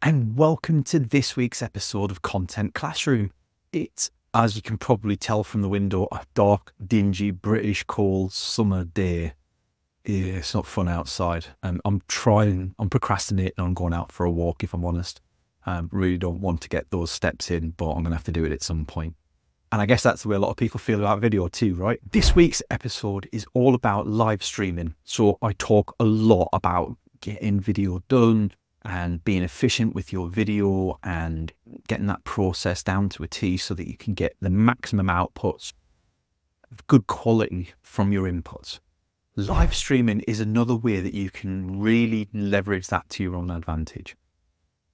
and welcome to this week's episode of Content Classroom. It's, as you can probably tell from the window, a dark, dingy, British cold summer day. Yeah, it's not fun outside. I'm procrastinating on going out for a walk, if I'm honest. Really don't want to get those steps in, but I'm going to have to do it at some point. And I guess that's the way a lot of people feel about video too, right? This week's episode is all about live streaming. So I talk a lot about getting video done and being efficient with your video and getting that process down to a T so that you can get the maximum outputs of good quality from your inputs. Live streaming is another way that you can really leverage that to your own advantage.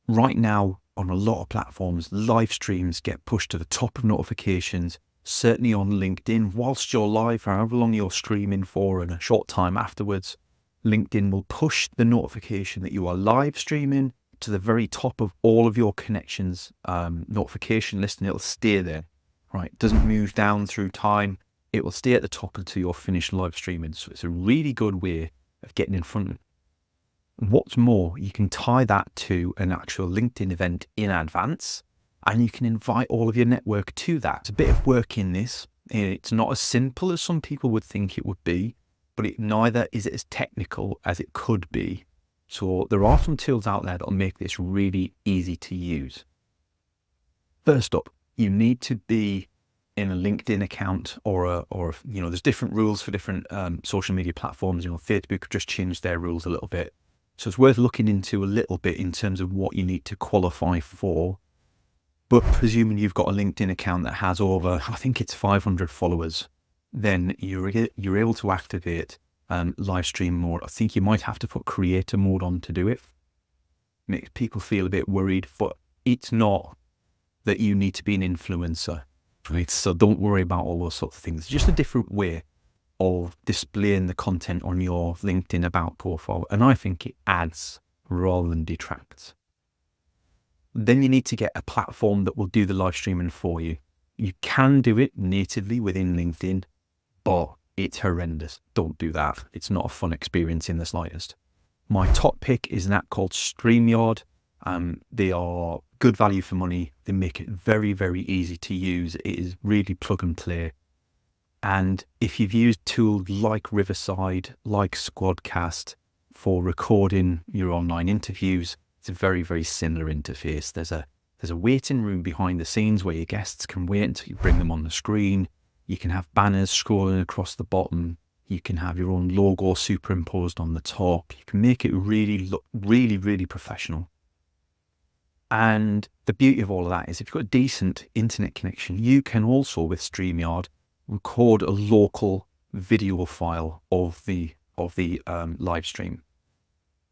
Right now, on a lot of platforms, live streams get pushed to the top of notifications, certainly on LinkedIn. Whilst you're live, however long you're streaming for, and a short time afterwards, LinkedIn will push the notification that you are live streaming to the very top of all of your connections notification list, and it'll stay there, right? It doesn't move down through time. It will stay at the top until you're finished live streaming. So it's a really good way of getting in front of it. What's more, you can tie that to an actual LinkedIn event in advance, and you can invite all of your network to that. It's a bit of work in this. It's not as simple as some people would think it would be, but neither is it as technical as it could be. So there are some tools out there that will make this really easy to use. First up, you need to be in a LinkedIn account or there's different rules for different social media platforms. Facebook have just changed their rules a little bit. So it's worth looking into a little bit in terms of what you need to qualify for. But presuming you've got a LinkedIn account that has over, I think it's 500 followers, then you're able to activate live stream mode. I think you might have to put creator mode on to do it. Makes people feel a bit worried, but it's not that you need to be an influencer, right? So don't worry about all those sorts of things. It's just a different way of displaying the content on your LinkedIn About profile. And I think it adds rather than detracts. Then you need to get a platform that will do the live streaming for you. You can do it natively within LinkedIn, but it's horrendous. Don't do that. It's not a fun experience in the slightest. My top pick is an app called StreamYard. They are good value for money. They make it very, very easy to use. It is really plug and play. And if you've used tools like Riverside, like Squadcast for recording your online interviews, it's a very, very similar interface. There's a waiting room behind the scenes where your guests can wait until you bring them on the screen. You can have banners scrolling across the bottom. You can have your own logo superimposed on the top. You can make it really look really, really professional. And the beauty of all of that is if you've got a decent internet connection, you can also, with StreamYard, record a local video file of the live stream.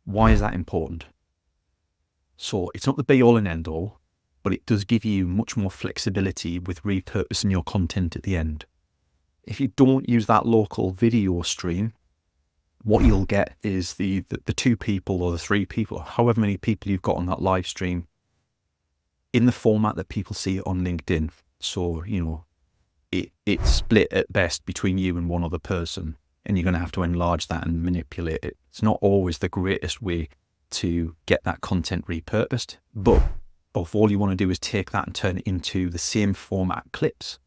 Why is that important? So it's not the be all and end all, but it does give you much more flexibility with repurposing your content at the end. If you don't use that local video stream, what you'll get is the 2 people or the 3 people, however many people you've got on that live stream, in the format that people see it on LinkedIn. So, it's split at best between you and one other person, and you're going to have to enlarge that and manipulate it. It's not always the greatest way to get that content repurposed, but if all you want to do is take that and turn it into the same format clips,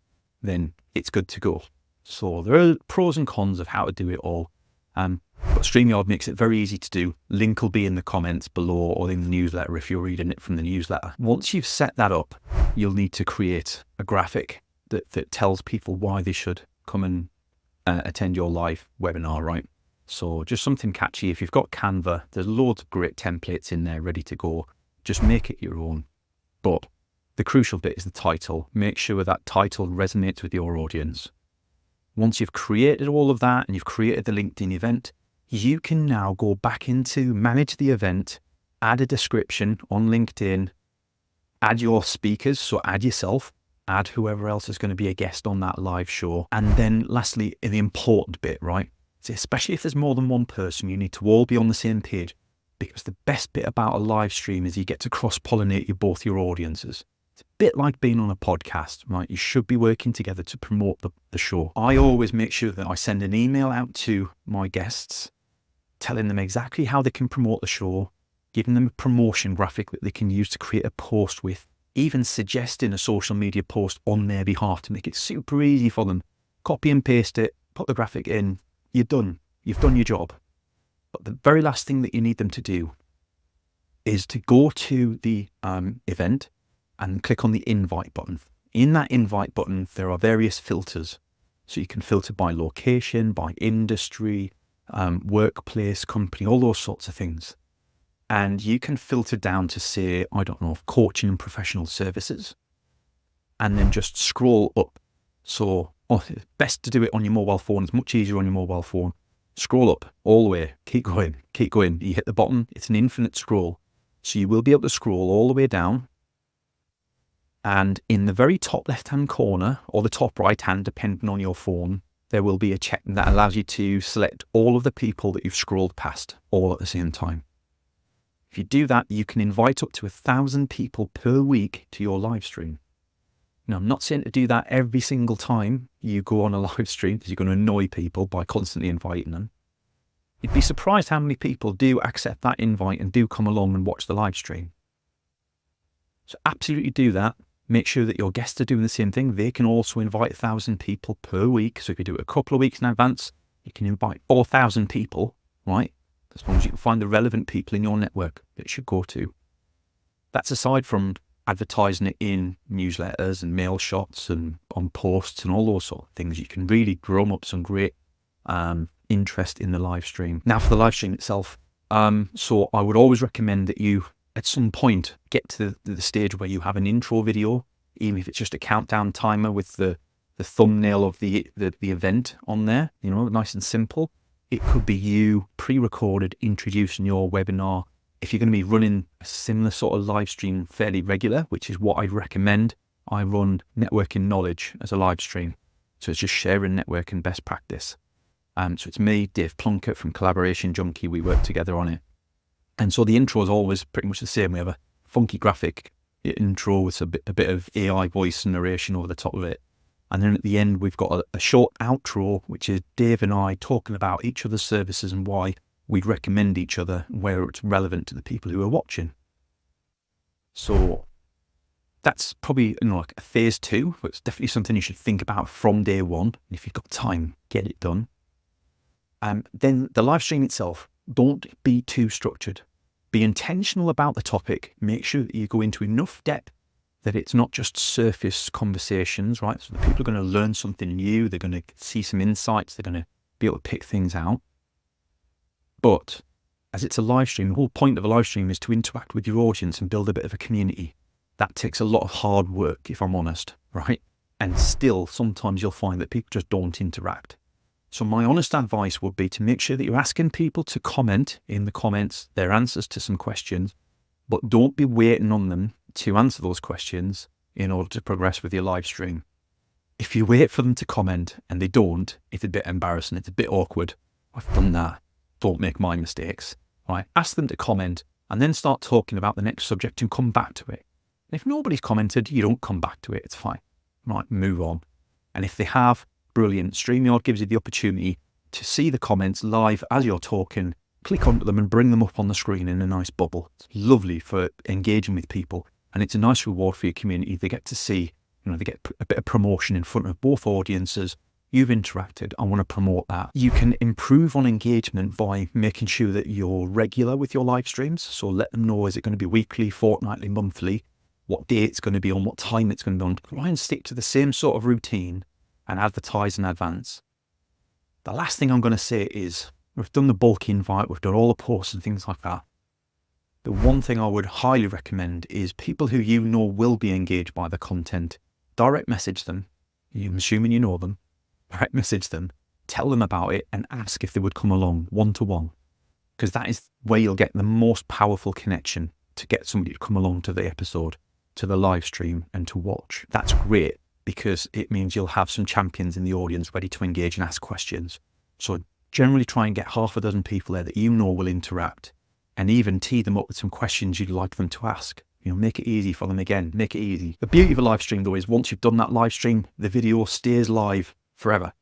then it's good to go. So there are pros and cons of how to do it all, but StreamYard makes it very easy to do. Link will be in the comments below or in the newsletter if you're reading it from the newsletter. Once you've set that up, you'll need to create a graphic that tells people why they should come and attend your live webinar, right? So just something catchy. If you've got Canva, there's loads of great templates in there ready to go. Just make it your own. But the crucial bit is the title. Make sure that title resonates with your audience. Once you've created all of that and you've created the LinkedIn event, you can now go back into manage the event, add a description on LinkedIn, add your speakers, so add yourself, add whoever else is going to be a guest on that live show. And then lastly, the important bit, right? So especially if there's more than one person, you need to all be on the same page, because the best bit about a live stream is you get to cross-pollinate both your audiences. It's a bit like being on a podcast, right? You should be working together to promote the show. I always make sure that I send an email out to my guests telling them exactly how they can promote the show, giving them a promotion graphic that they can use to create a post with, even suggesting a social media post on their behalf to make it super easy for them. Copy and paste it, put the graphic in, you're done. You've done your job. But the very last thing that you need them to do is to go to the event and click on the invite button. In that invite button, there are various filters. So you can filter by location, by industry, workplace, company, all those sorts of things. And you can filter down to say, I don't know, coaching and professional services, and then just scroll up. So it's best to do it on your mobile phone. It's much easier on your mobile phone. Scroll up all the way, keep going, keep going. You hit the bottom, it's an infinite scroll. So you will be able to scroll all the way down. And in the very top left-hand corner, or the top right-hand, depending on your phone, there will be a check that allows you to select all of the people that you've scrolled past all at the same time. If you do that, you can invite up to 1,000 people per week to your live stream. Now, I'm not saying to do that every single time you go on a live stream, because you're going to annoy people by constantly inviting them. You'd be surprised how many people do accept that invite and do come along and watch the live stream. So absolutely do that. Make sure that your guests are doing the same thing. They can also invite 1,000 people per week. So if you do it a couple of weeks in advance, you can invite 4,000 people, right? As long as you can find the relevant people in your network that it should go to. That's aside from advertising it in newsletters and mail shots and on posts and all those sort of things. You can really drum up some great interest in the live stream. Now for the live stream itself, so I would always recommend that you at some point get to the stage where you have an intro video, even if it's just a countdown timer with the thumbnail of the event on there, you know, nice and simple. It could be you pre-recorded introducing your webinar. If you're going to be running a similar sort of live stream fairly regular, which is what I'd recommend, I run networking knowledge as a live stream. So it's just sharing networking best practice. So it's me, Dave Plunkett from Collaboration Junkie. We work together on it. And so the intro is always pretty much the same. We have a funky graphic intro with a bit of AI voice and narration over the top of it. And then at the end, we've got a short outro, which is Dave and I talking about each other's services and why we'd recommend each other, where it's relevant to the people who are watching. So that's probably, you know, like a phase 2, but it's definitely something you should think about from day one. And if you've got time, get it done. Then the live stream itself, don't be too structured. Be intentional about the topic. Make sure that you go into enough depth that it's not just surface conversations, right? So the people are going to learn something new. They're going to see some insights. They're going to be able to pick things out. But as it's a live stream, the whole point of a live stream is to interact with your audience and build a bit of a community. That takes a lot of hard work, if I'm honest, right? And still, sometimes you'll find that people just don't interact. So my honest advice would be to make sure that you're asking people to comment in the comments their answers to some questions, but don't be waiting on them to answer those questions in order to progress with your live stream. If you wait for them to comment and they don't, it's a bit embarrassing, it's a bit awkward. I've done that. Don't make my mistakes, right? Ask them to comment and then start talking about the next subject and come back to it. And if nobody's commented, you don't come back to it, it's fine. Right, move on. And if they have, brilliant. StreamYard gives you the opportunity to see the comments live as you're talking, click onto them and bring them up on the screen in a nice bubble. It's lovely for engaging with people, and it's a nice reward for your community. They get to see, you know, they get a bit of promotion in front of both audiences. You've interacted. I want to promote that. You can improve on engagement by making sure that you're regular with your live streams. So let them know, is it going to be weekly, fortnightly, monthly, what day it's going to be on, what time it's going to be on. Try and stick to the same sort of routine and advertise in advance. The last thing I'm going to say is, we've done the bulk invite, we've done all the posts and things like that. The one thing I would highly recommend is people who you know will be engaged by the content, direct message them. I'm assuming you know them. Direct message them, tell them about it and ask if they would come along one-to-one, because that is where you'll get the most powerful connection to get somebody to come along to the episode, to the live stream and to watch. That's great, because it means you'll have some champions in the audience ready to engage and ask questions. So generally try and get half a dozen people there that you know will interact, and even tee them up with some questions you'd like them to ask. You know, make it easy for them again, make it easy. The beauty of a live stream though is once you've done that live stream, the video stays live forever.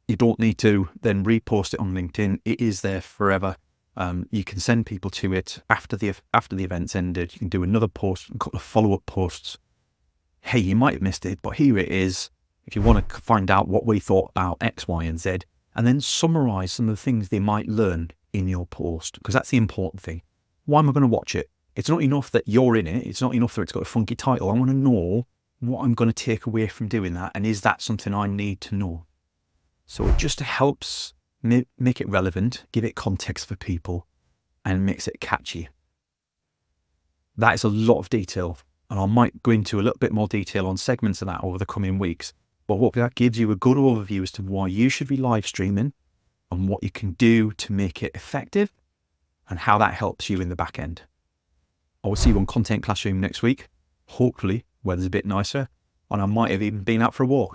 You don't need to then repost it on LinkedIn. It is there forever. You can send people to it after the event's ended. You can do another post, a couple of follow-up posts. Hey, you might have missed it, but here it is. If you want to find out what we thought about X, Y, and Z, and then summarize some of the things they might learn in your post, because that's the important thing. Why am I going to watch it? It's not enough that you're in it. It's not enough that it's got a funky title. I want to know what I'm going to take away from doing that, and is that something I need to know? So it just helps make it relevant, give it context for people, and makes it catchy. That is a lot of detail, and I might go into a little bit more detail on segments of that over the coming weeks. But what that gives you a good overview as to why you should be live streaming and what you can do to make it effective and how that helps you in the back end. I will see you on Content Classroom next week. Hopefully, weather's a bit nicer, and I might have even been out for a walk.